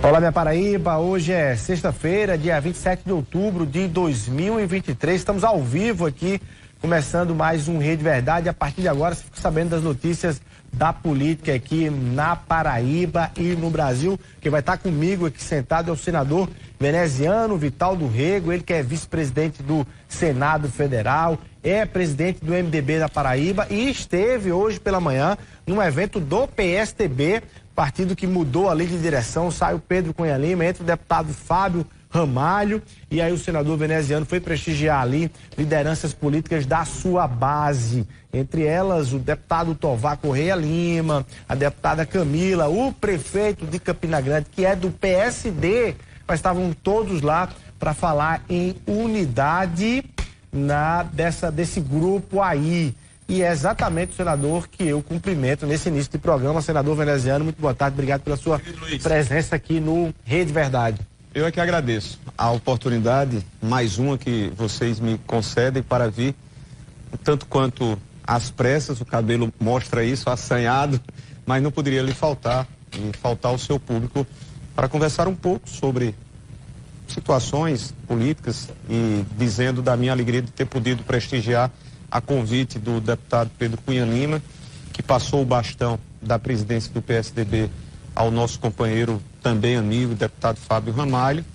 Olá, minha Paraíba, hoje é sexta-feira, dia 27 de outubro de 2023, estamos ao vivo aqui, começando mais um Rede Verdade. A partir de agora você fica sabendo das notícias da política aqui na Paraíba e no Brasil. Quem vai estar comigo aqui sentado é o senador veneziano Vital do Rego, ele que é vice-presidente do Senado Federal, é presidente do MDB da Paraíba e esteve hoje pela manhã num evento do PSDB, partido que mudou a lei de direção, sai o Pedro Cunha Lima, entra o deputado Fábio Ramalho, e aí o senador veneziano foi prestigiar ali lideranças políticas da sua base, entre elas o deputado Tovar Correia Lima, a deputada Camila, o prefeito de Campina Grande, que é do PSD, mas estavam todos lá para falar em unidade desse grupo aí. E é exatamente o senador que eu cumprimento nesse início de programa. Senador veneziano, muito boa tarde, obrigado pela sua presença aqui no Rede Verdade. Eu é que agradeço a oportunidade, mais uma que vocês me concedem para vir, tanto quanto às pressas, o cabelo mostra isso, assanhado, mas não poderia lhe faltar, e faltar o seu público, para conversar um pouco sobre situações políticas e dizendo da minha alegria de ter podido prestigiar a convite do deputado Pedro Cunha Lima, que passou o bastão da presidência do PSDB ao nosso companheiro, também amigo, deputado Fábio Ramalho,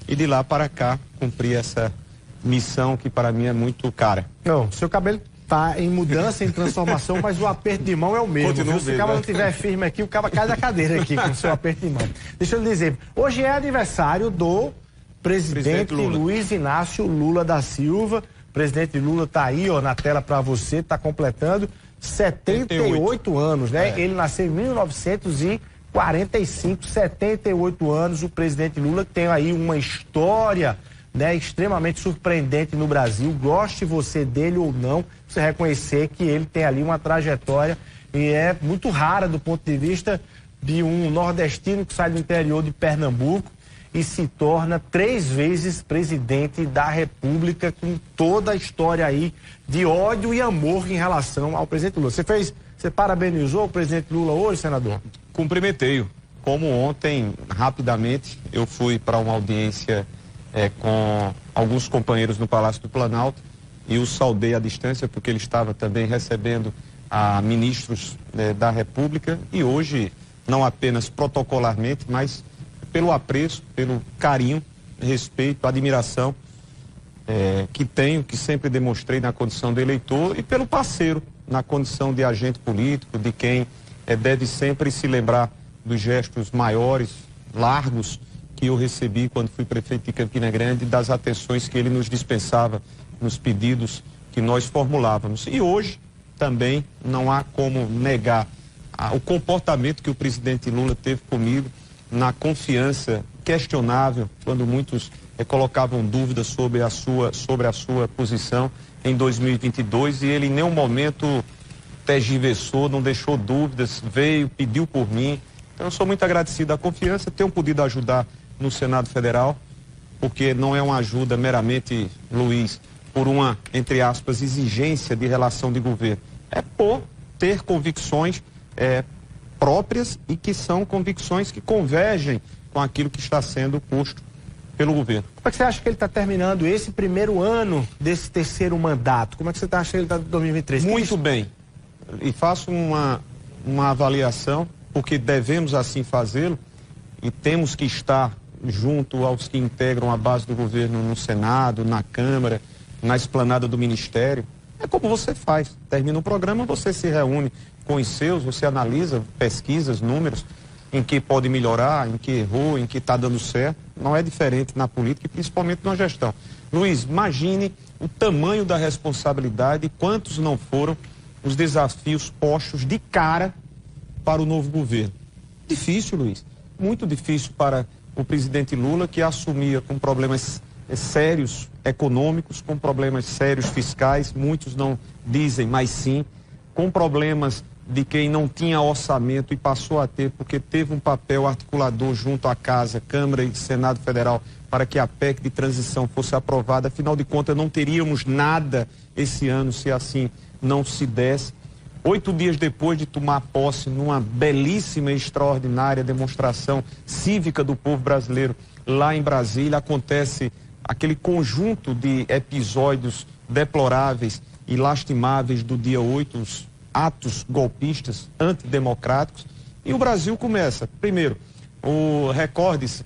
e de lá para cá cumprir essa missão que para mim é muito cara. Não, seu cabelo tá em mudança, em transformação, mas o aperto de mão é o mesmo. Continua Se o cara não estiver firme aqui, o cara cai da cadeira aqui com o seu aperto de mão. Deixa eu lhe dizer, hoje é aniversário do presidente Luiz Inácio Lula da Silva. O presidente Lula está aí, ó, na tela para você, está completando 78 anos, né? É. Ele nasceu em 1945, 78 anos, o presidente Lula tem aí uma história, né, extremamente surpreendente no Brasil. Goste você dele ou não, você reconhecer que ele tem ali uma trajetória e é muito rara do ponto de vista de um nordestino que sai do interior de Pernambuco e se torna 3 vezes presidente da República, com toda a história aí de ódio e amor em relação ao presidente Lula. Você parabenizou o presidente Lula hoje, senador? Cumprimentei-o. Como ontem, rapidamente, eu fui para uma audiência com alguns companheiros no Palácio do Planalto e o saudei à distância, porque ele estava também recebendo ministros da República, e hoje, não apenas protocolarmente, mas pelo apreço, pelo carinho, respeito, admiração que tenho, que sempre demonstrei na condição de eleitor, e pelo parceiro, na condição de agente político, de quem deve sempre se lembrar dos gestos maiores, largos, que eu recebi quando fui prefeito de Campina Grande, das atenções que ele nos dispensava nos pedidos que nós formulávamos. E hoje também não há como negar o comportamento que o presidente Lula teve comigo, na confiança questionável, quando muitos colocavam dúvidas sobre a sua posição em 2022, e ele em nenhum momento tergiversou, não deixou dúvidas, veio, pediu por mim. Então eu sou muito agradecido à confiança, tenho podido ajudar no Senado Federal, porque não é uma ajuda meramente, Luiz, por uma, entre aspas, exigência de relação de governo, é por ter convicções próprias e que são convicções que convergem com aquilo que está sendo posto pelo governo. Como é que você acha que ele está terminando esse primeiro ano desse terceiro mandato? Como é que você acha que ele está em 2023? Muito bem. E faço uma avaliação, porque devemos assim fazê-lo, e temos que estar junto aos que integram a base do governo no Senado, na Câmara, na esplanada do Ministério. É como você faz. Termina o programa, você se reúne com os seus, você analisa pesquisas, números, em que pode melhorar, em que errou, em que está dando certo. Não é diferente na política e principalmente na gestão. Luiz, imagine o tamanho da responsabilidade e quantos não foram os desafios postos de cara para o novo governo. Difícil, Luiz. Muito difícil para o presidente Lula, que assumia com problemas sérios econômicos, com problemas sérios fiscais, muitos não dizem, mas sim, com problemas de quem não tinha orçamento e passou a ter, porque teve um papel articulador junto à Casa, Câmara e Senado Federal para que a PEC de transição fosse aprovada. Afinal de contas, não teríamos nada esse ano se assim não se desse. 8 dias depois de tomar posse numa belíssima e extraordinária demonstração cívica do povo brasileiro lá em Brasília, acontece aquele conjunto de episódios deploráveis e lastimáveis do dia 8, os atos golpistas, antidemocráticos, e o Brasil começa, primeiro, recorde-se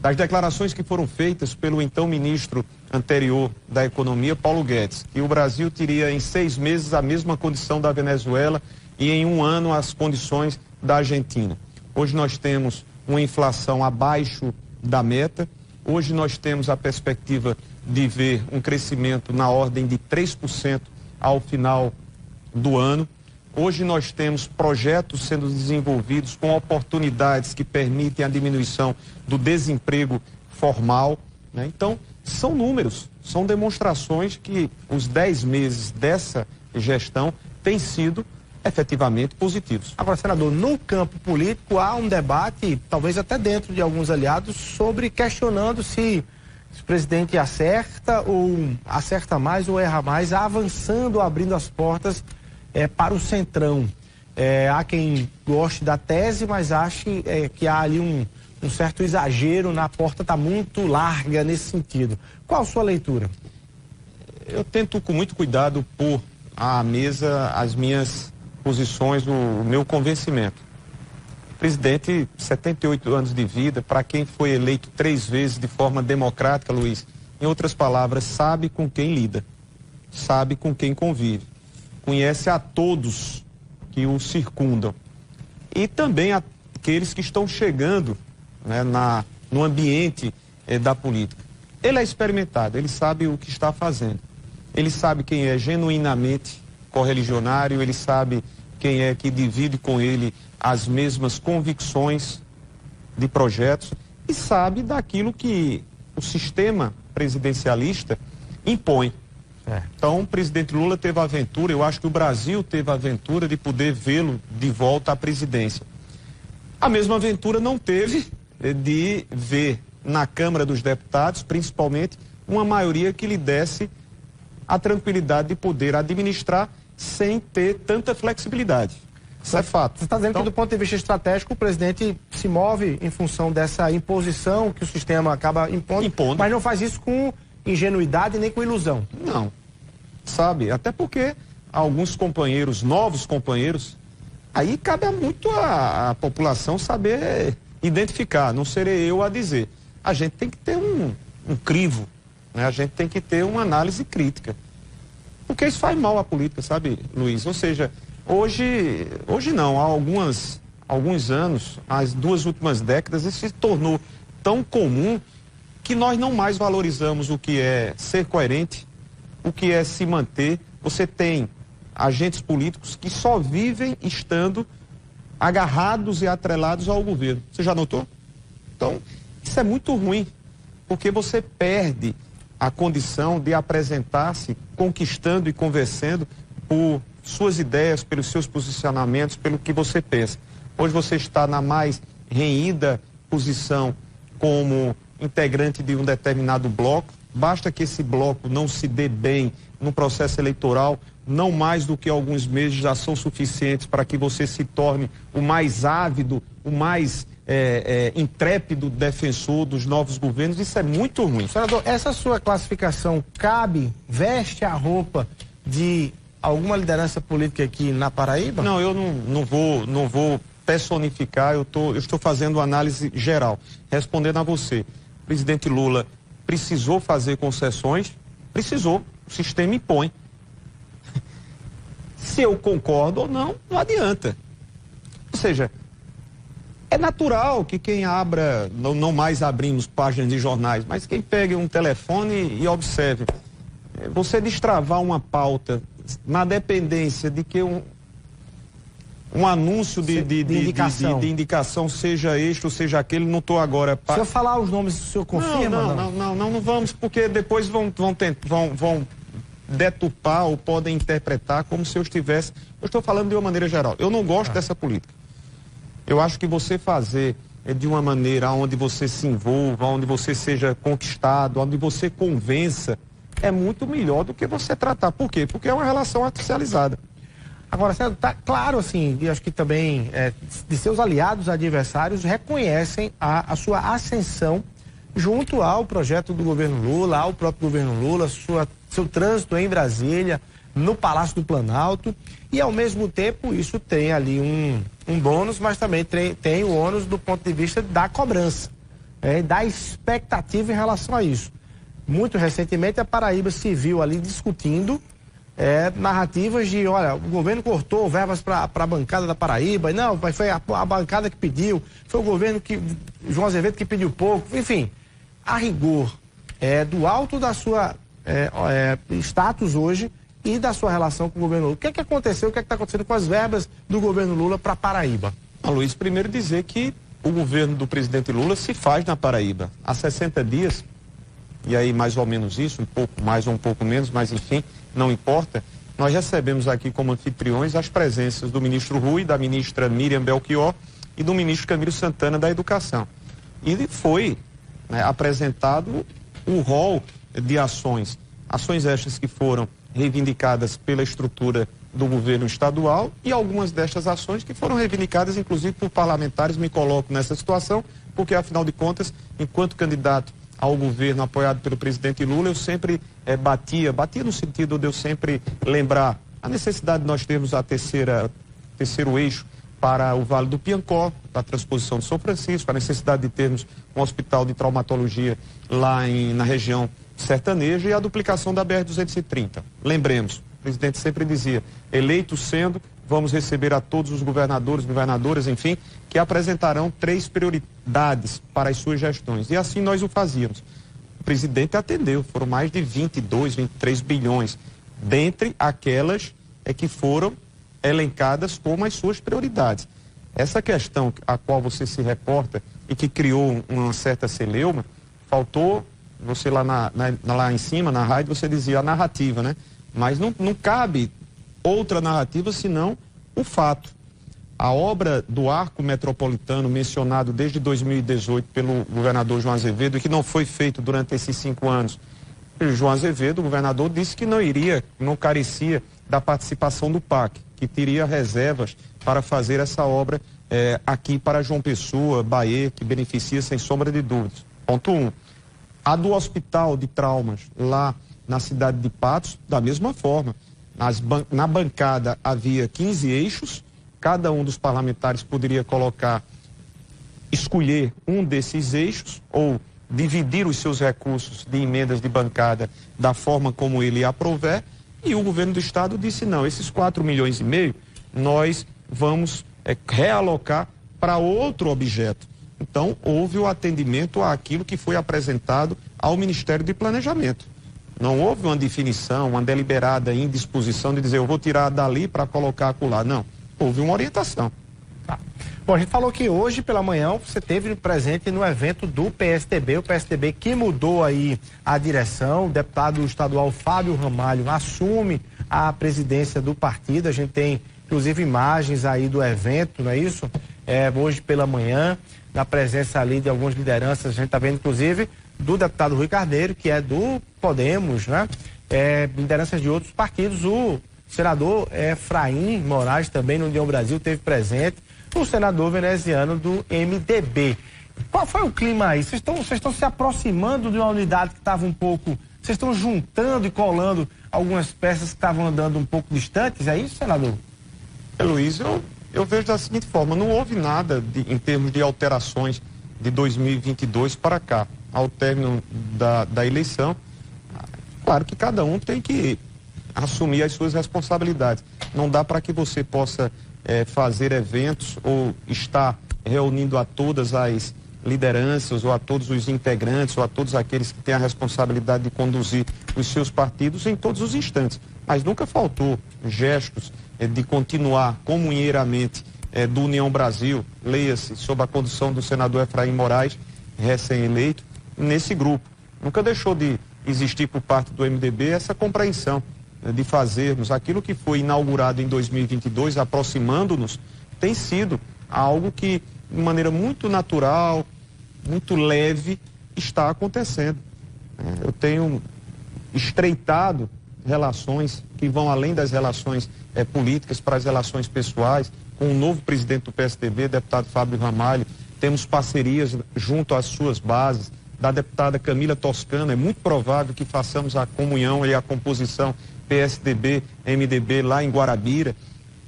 das declarações que foram feitas pelo então ministro anterior da Economia, Paulo Guedes, que o Brasil teria em 6 meses a mesma condição da Venezuela e em 1 ano as condições da Argentina. Hoje nós temos uma inflação abaixo da meta, hoje nós temos a perspectiva de ver um crescimento na ordem de 3% ao final do ano. Hoje nós temos projetos sendo desenvolvidos com oportunidades que permitem a diminuição do desemprego formal, né? Então, são números, são demonstrações que os 10 meses dessa gestão têm sido efetivamente positivos. Agora, senador, no campo político há um debate, talvez até dentro de alguns aliados, sobre questionando se o presidente acerta ou acerta mais ou erra mais, avançando, abrindo as portas para o Centrão. Há quem goste da tese, mas ache que há ali um certo exagero, na porta está muito larga nesse sentido. Qual a sua leitura? Eu tento com muito cuidado pôr à mesa as minhas posições, o meu convencimento. Presidente, 78 anos de vida, para quem foi eleito 3 vezes de forma democrática, Luiz, em outras palavras, sabe com quem lida, sabe com quem convive, conhece a todos que o circundam e também aqueles que estão chegando, né, no ambiente da política. Ele é experimentado, ele sabe o que está fazendo, ele sabe quem é genuinamente correligionário, ele sabe quem é que divide com ele as mesmas convicções de projetos e sabe daquilo que o sistema presidencialista impõe. Então, o presidente Lula teve a aventura, eu acho que o Brasil teve a aventura de poder vê-lo de volta à presidência. A mesma aventura não teve de ver na Câmara dos Deputados, principalmente, uma maioria que lhe desse a tranquilidade de poder administrar sem ter tanta flexibilidade. Isso é fato. Você está dizendo que, do ponto de vista estratégico, o presidente se move em função dessa imposição que o sistema acaba impondo. Mas não faz isso com ingenuidade nem com ilusão. Não. Sabe? Até porque alguns companheiros, novos companheiros, aí cabe muito a população saber identificar, não serei eu a dizer. A gente tem que ter um crivo, né? A gente tem que ter uma análise crítica. Porque isso faz mal à política, sabe, Luiz? Ou seja, hoje não, há alguns anos, as 2 últimas décadas, isso se tornou tão comum que nós não mais valorizamos o que é ser coerente, o que é se manter. Você tem agentes políticos que só vivem estando agarrados e atrelados ao governo. Você já notou? Então, isso é muito ruim, porque você perde a condição de apresentar-se conquistando e convencendo por suas ideias, pelos seus posicionamentos, pelo que você pensa. Hoje você está na mais renhida posição como integrante de um determinado bloco, basta que esse bloco não se dê bem no processo eleitoral, não mais do que alguns meses já são suficientes para que você se torne o mais ávido, o mais intrépido defensor dos novos governos. Isso é muito ruim. Senador, essa sua classificação veste a roupa de alguma liderança política aqui na Paraíba? Não, eu não vou personificar, eu estou fazendo uma análise geral. Respondendo a você, o presidente Lula precisou fazer concessões? Precisou, o sistema impõe. Se eu concordo ou não, não adianta. Ou seja, é natural que quem abra, não mais abrimos páginas de jornais, mas quem pegue um telefone e observe, você destravar uma pauta na dependência de que um anúncio de indicação, seja este ou seja aquele, não estou agora... Se eu falar os nomes, o senhor confirma? Não vamos, porque depois vão deturpar ou podem interpretar como se eu estivesse... Eu estou falando de uma maneira geral. Eu não gosto dessa política. Eu acho que você fazer de uma maneira onde você se envolva, onde você seja conquistado, onde você convença, é muito melhor do que você tratar. Por quê? Porque é uma relação artificializada. Agora, está claro, assim, e acho que também de seus aliados adversários reconhecem a sua ascensão junto ao projeto do governo Lula, ao próprio governo Lula, seu trânsito em Brasília, no Palácio do Planalto, e ao mesmo tempo isso tem ali um bônus, mas também tem o ônus do ponto de vista da cobrança, da expectativa em relação a isso. Muito recentemente a Paraíba se viu ali discutindo narrativas de, olha, o governo cortou verbas para a bancada da Paraíba, não, foi a bancada que pediu, foi o governo João Azevedo que pediu pouco, enfim, a rigor do alto da sua status hoje e da sua relação com o governo Lula. O que é que aconteceu, o que é que está acontecendo com as verbas do governo Lula para Paraíba? Luiz, primeiro dizer que o governo do presidente Lula se faz na Paraíba. Há 60 dias, e aí mais ou menos isso, um pouco mais ou um pouco menos, mas enfim, não importa, nós recebemos aqui como anfitriões as presenças do ministro Rui, da ministra Miriam Belchior e do ministro Camilo Santana da Educação. E foi apresentado um rol de ações estas que foram reivindicadas pela estrutura do governo estadual e algumas destas ações que foram reivindicadas inclusive por parlamentares. Me coloco nessa situação porque, afinal de contas, enquanto candidato ao governo apoiado pelo presidente Lula, eu sempre batia no sentido de eu sempre lembrar a necessidade de nós termos terceiro eixo para o Vale do Piancó, da transposição de São Francisco, a necessidade de termos um hospital de traumatologia lá na região sertaneja e a duplicação da BR-230. Lembremos, o presidente sempre dizia, eleito sendo, vamos receber a todos os governadores, governadoras, enfim, que apresentarão 3 prioridades para as suas gestões. E assim nós o fazíamos. O presidente atendeu, foram mais de 22, 23 bilhões, dentre aquelas que foram elencadas como as suas prioridades. Essa questão a qual você se reporta e que criou uma certa celeuma, faltou, você lá em cima, na rádio, você dizia a narrativa, né? Mas não cabe outra narrativa senão o fato. A obra do arco metropolitano mencionado desde 2018 pelo governador João Azevedo e que não foi feito durante esses 5 anos. O João Azevedo, o governador, disse que não carecia da participação do PAC, que teria reservas para fazer essa obra aqui para João Pessoa, Bahia, que beneficia sem sombra de dúvidas. Ponto 1. A do hospital de traumas lá na cidade de Patos, da mesma forma. Na bancada havia 15 eixos, cada um dos parlamentares poderia escolher um desses eixos ou dividir os seus recursos de emendas de bancada da forma como ele aprouver, e o governo do estado disse não, esses 4,5 milhões nós vamos realocar para outro objeto. Então, houve o atendimento àquilo que foi apresentado ao Ministério de Planejamento. Não houve uma definição, uma deliberada indisposição de dizer eu vou tirar dali para colocar acolá. Não, houve uma orientação. Tá. Bom, a gente falou que hoje pela manhã você esteve presente no evento do PSDB, o PSDB que mudou aí a direção, o deputado estadual Fábio Ramalho assume a presidência do partido, a gente tem inclusive imagens aí do evento, não é isso? Hoje pela manhã, na presença ali de algumas lideranças, a gente está vendo inclusive do deputado Rui Carneiro, que é do Podemos, né? Lideranças de outros partidos, o senador Efraim Moraes também no União Brasil esteve presente, o senador veneziano do MDB. Qual foi o clima aí? Vocês estão se aproximando de uma unidade que estava um pouco, vocês estão juntando e colando algumas peças que estavam andando um pouco distantes, é isso, senador? Luiz, eu vejo da seguinte forma, não houve nada em termos de alterações de 2022 para cá, ao término da eleição. Claro que cada um tem que assumir as suas responsabilidades. Não dá para que você possa fazer eventos ou estar reunindo a todas as lideranças ou a todos os integrantes ou a todos aqueles que têm a responsabilidade de conduzir os seus partidos em todos os instantes. Mas nunca faltou gestos de continuar comunheiramente do União Brasil, leia-se, sob a condução do senador Efraim Moraes, recém-eleito, nesse grupo. Nunca deixou de existir por parte do MDB essa compreensão de fazermos aquilo que foi inaugurado em 2022, aproximando-nos, tem sido algo que, de maneira muito natural, muito leve, está acontecendo. Eu tenho estreitado relações que vão além das relações políticas para as relações pessoais, com o novo presidente do PSDB, deputado Fábio Ramalho. Temos parcerias junto às suas bases, da deputada Camila Toscano. É muito provável que façamos a comunhão e a composição PSDB-MDB lá em Guarabira.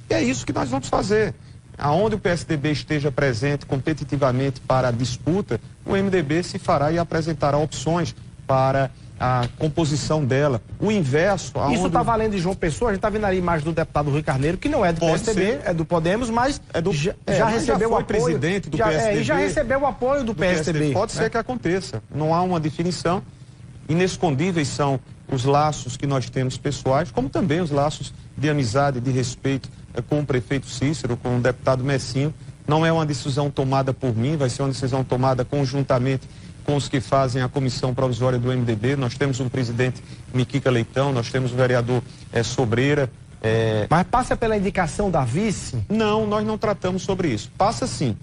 E é isso que nós vamos fazer. Aonde o PSDB esteja presente competitivamente para a disputa, o MDB se fará e apresentará opções para a composição dela. O inverso... Isso está valendo em João Pessoa? A gente está vendo ali a imagem do deputado Rui Carneiro, que não é do PSDB, é do Podemos, mas já recebeu o apoio... presidente do PSDB. E já recebeu o apoio do PSDB. Pode ser que aconteça. Não há uma definição. Inescondíveis são os laços que nós temos pessoais, como também os laços de amizade, de respeito com o prefeito Cícero, com o deputado Messinho. Não é uma decisão tomada por mim, vai ser uma decisão tomada conjuntamente com os que fazem a comissão provisória do MDB. Nós temos um presidente, Miquica Leitão, nós temos o vereador Sobreira. Mas passa pela indicação da vice? Não, nós não tratamos sobre isso. Passa sim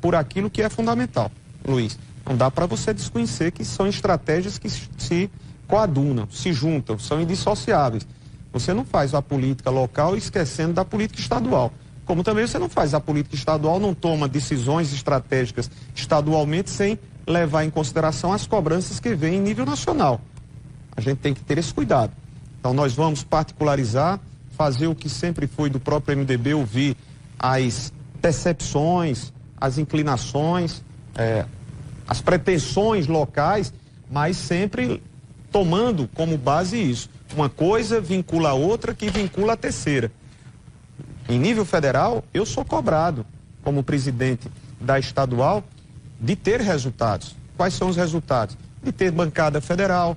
por aquilo que é fundamental, Luiz. Não dá para você desconhecer que são estratégias que se coadunam, se juntam, são indissociáveis. Você não faz a política local esquecendo da política estadual. Como também você não faz a política estadual, não toma decisões estratégicas estadualmente sem levar em consideração as cobranças que vêm em nível nacional. A gente tem que ter esse cuidado. Então nós vamos particularizar, fazer o que sempre foi do próprio MDB, ouvir as percepções, as inclinações, as pretensões locais, mas sempre tomando como base isso. Uma coisa vincula a outra, que vincula a terceira. Em nível federal, eu sou cobrado, como presidente da estadual, de ter resultados. Quais são os resultados? De ter bancada federal,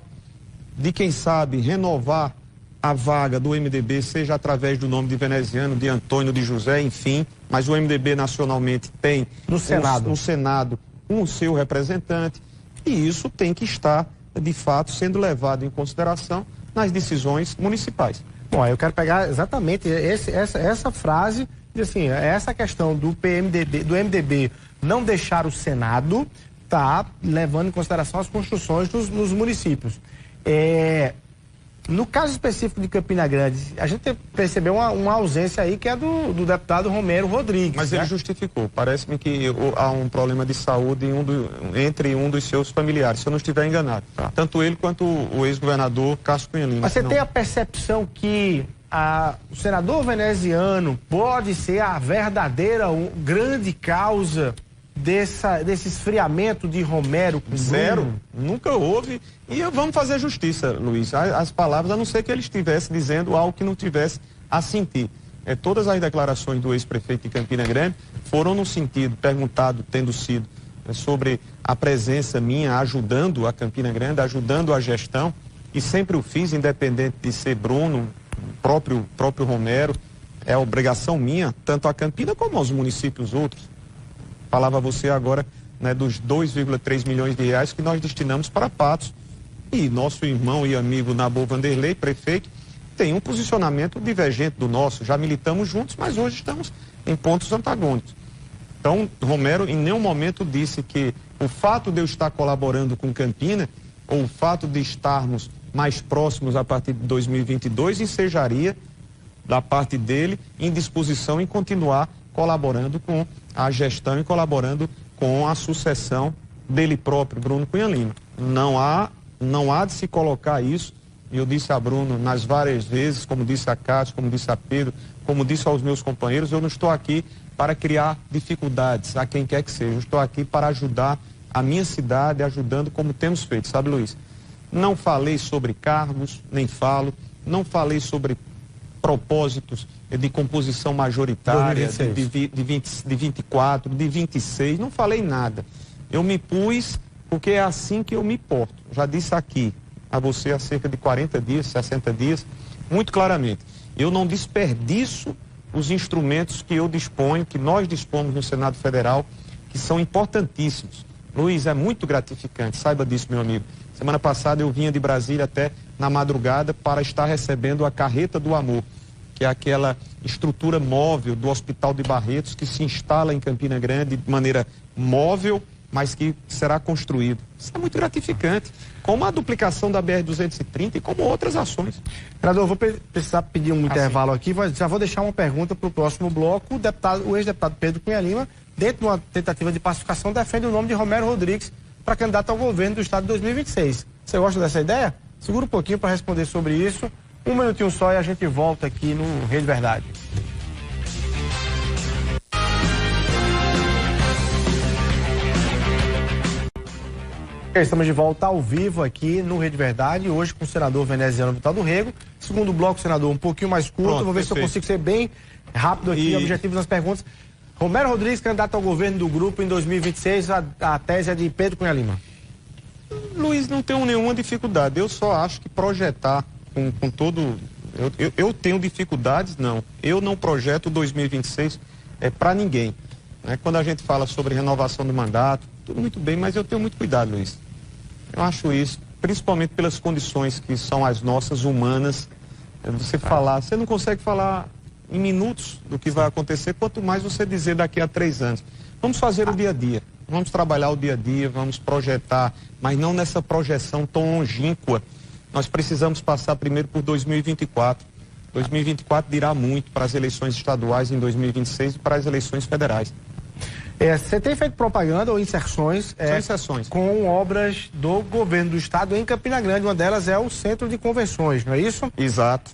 de, quem sabe, renovar a vaga do MDB, seja através do nome de Veneziano, de Antônio, de José, enfim, mas o MDB nacionalmente tem no Senado um seu representante, e isso tem que estar, de fato, sendo levado em consideração nas decisões municipais. Bom, eu quero pegar exatamente essa frase, de assim, essa questão do MDB não deixar o Senado, tá levando em consideração as construções nos municípios. No caso específico de Campina Grande, a gente percebeu uma ausência aí que é do deputado Romero Rodrigues. Mas ele justificou. Parece-me que há um problema de saúde entre um dos seus familiares, se eu não estiver enganado. Tá. Tanto ele quanto o ex-governador Cássio Cunha Lima. Mas você tem a percepção que o senador veneziano pode ser a verdadeira grande causa desse esfriamento de Romero com Zero, nunca houve. E vamos fazer justiça, Luiz. As palavras, a não ser que ele estivesse dizendo algo que não tivesse a sentir. Todas as declarações do ex-prefeito de Campina Grande foram no sentido, perguntado, tendo sido, sobre a presença minha ajudando a Campina Grande, ajudando a gestão, e sempre o fiz, independente de ser Bruno, próprio Romero. É obrigação minha, tanto a Campina como aos municípios outros. Falava você agora, né, dos 2,3 milhões de reais que nós destinamos para Patos. E nosso irmão e amigo Nabor Vanderlei, prefeito, tem um posicionamento divergente do nosso. Já militamos juntos, mas hoje estamos em pontos antagônicos. Então, Romero em nenhum momento disse que o fato de eu estar colaborando com Campina, ou o fato de estarmos mais próximos a partir de 2022, ensejaria, da parte dele, indisposição em continuar colaborando com a gestão e colaborando com a sucessão dele próprio, Bruno Cunha Lima. Não há de se colocar isso, e eu disse a Bruno nas várias vezes, como disse a Cássio, como disse a Pedro, como disse aos meus companheiros, eu não estou aqui para criar dificuldades a quem quer que seja, eu estou aqui para ajudar a minha cidade, ajudando como temos feito, sabe, Luiz? Não falei sobre cargos, nem falo, não falei sobre propósitos de composição majoritária, de 24, de 26, não falei nada. Eu me pus porque é assim que eu me porto. Já disse aqui a você há cerca de 40 dias, 60 dias, muito claramente. Eu não desperdiço os instrumentos que eu disponho, que nós dispomos no Senado Federal, que são importantíssimos. Luiz, é muito gratificante, saiba disso, meu amigo. Semana passada eu vinha de Brasília até na madrugada para estar recebendo a Carreta do Amor, que é aquela estrutura móvel do Hospital de Barretos que se instala em Campina Grande de maneira móvel mas que será construído. Isso é muito gratificante, como a duplicação da BR-230 e como outras ações. Senador, eu vou precisar pedir um intervalo aqui, já vou deixar uma pergunta para o próximo bloco. O ex-deputado Pedro Cunha Lima, dentro de uma tentativa de pacificação, defende o nome de Romero Rodrigues para candidato ao governo do estado de 2026. Você gosta dessa ideia? Segura um pouquinho para responder sobre isso. Um minutinho só e a gente volta aqui no Rede Verdade. Estamos de volta ao vivo aqui no Rede Verdade, hoje com o senador veneziano Vital do Rego. Segundo bloco, senador, um pouquinho mais curto. Pronto, vou ver se eu consigo ser bem rápido aqui, objetivo nas perguntas. Romero Rodrigues, candidato ao governo do grupo em 2026, a tese é de Pedro Cunha Lima. Luiz, não tenho nenhuma dificuldade. Eu só acho que projetar com todo... Eu tenho dificuldades? Não. Eu não projeto 2026 para ninguém. Né? Quando a gente fala sobre renovação do mandato, tudo muito bem, mas eu tenho muito cuidado, Luiz. Eu acho isso, principalmente pelas condições que são as nossas, humanas. Você não consegue falar em minutos do que vai acontecer, quanto mais você dizer daqui a 3 anos. Vamos fazer o dia a dia, vamos trabalhar o dia a dia, vamos projetar, mas não nessa projeção tão longínqua. Nós precisamos passar primeiro por 2024. 2024 dirá muito para as eleições estaduais em 2026 e para as eleições federais. Você tem feito propaganda ou inserções, com obras do governo do estado em Campina Grande. Uma delas é o Centro de Convenções, não é isso? Exato.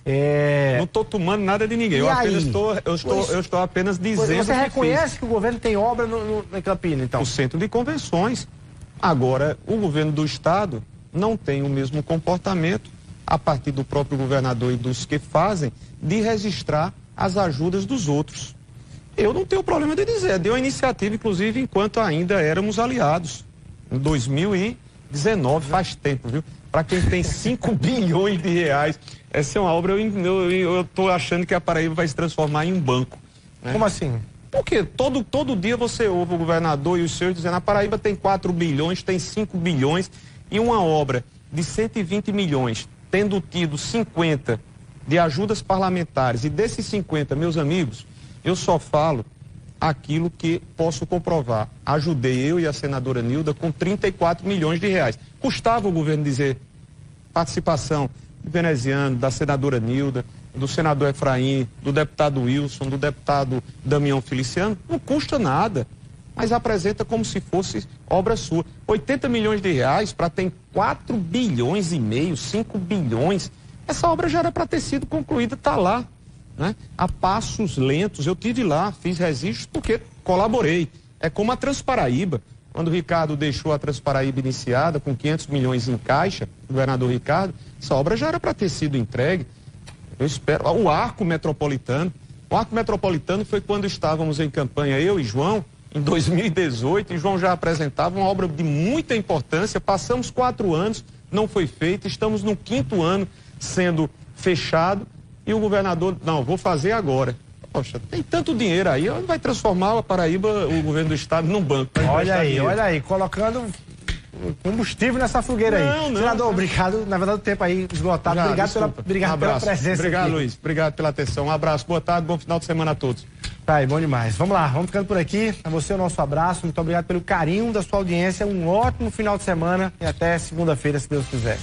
Não estou tomando nada de ninguém. Eu estou apenas dizendo. Você reconhece que o governo tem obra em Campina, então? O Centro de Convenções. Agora, o governo do estado não tem o mesmo comportamento, a partir do próprio governador e dos que fazem, de registrar as ajudas dos outros. Eu não tenho problema de dizer, deu a iniciativa, inclusive, enquanto ainda éramos aliados. Em 2019, faz tempo, viu? Para quem tem 5 bilhões de reais, essa é uma obra, eu estou achando que a Paraíba vai se transformar em um banco. Né? Como assim? Porque todo dia você ouve o governador e os seus dizendo, a Paraíba tem 4 bilhões, tem 5 bilhões, e uma obra de 120 milhões, tendo tido 50 de ajudas parlamentares, e desses 50, meus amigos, eu só falo aquilo que posso comprovar. Ajudei eu e a senadora Nilda com 34 milhões de reais. Custava o governo dizer participação do veneziano, da senadora Nilda, do senador Efraim, do deputado Wilson, do deputado Damião Feliciano? Não custa nada, mas apresenta como se fosse obra sua. 80 milhões de reais para ter 4 bilhões e meio, 5 bilhões. Essa obra já era para ter sido concluída, está lá. Né? A passos lentos, eu tive lá, fiz registros porque colaborei. É como a Transparaíba, quando o Ricardo deixou a Transparaíba iniciada com 500 milhões em caixa, o governador Ricardo, essa obra já era para ter sido entregue. Eu espero. O Arco Metropolitano foi quando estávamos em campanha, eu e João, em 2018, e João já apresentava uma obra de muita importância. Passamos 4 anos, não foi feito, estamos no 5º ano sendo fechado. E o governador, não, vou fazer agora. Poxa, tem tanto dinheiro aí, vai transformar a Paraíba, o governo do estado, num banco. Olha aí, colocando combustível nessa fogueira aí. Senador, obrigado. Na verdade, o tempo aí esgotado. Obrigado pela presença. Obrigado, Luiz. Obrigado pela atenção. Um abraço, boa tarde, bom final de semana a todos. Tá aí, bom demais. Vamos lá, vamos ficando por aqui. A você o nosso abraço. Muito obrigado pelo carinho da sua audiência. Um ótimo final de semana e até segunda-feira, se Deus quiser.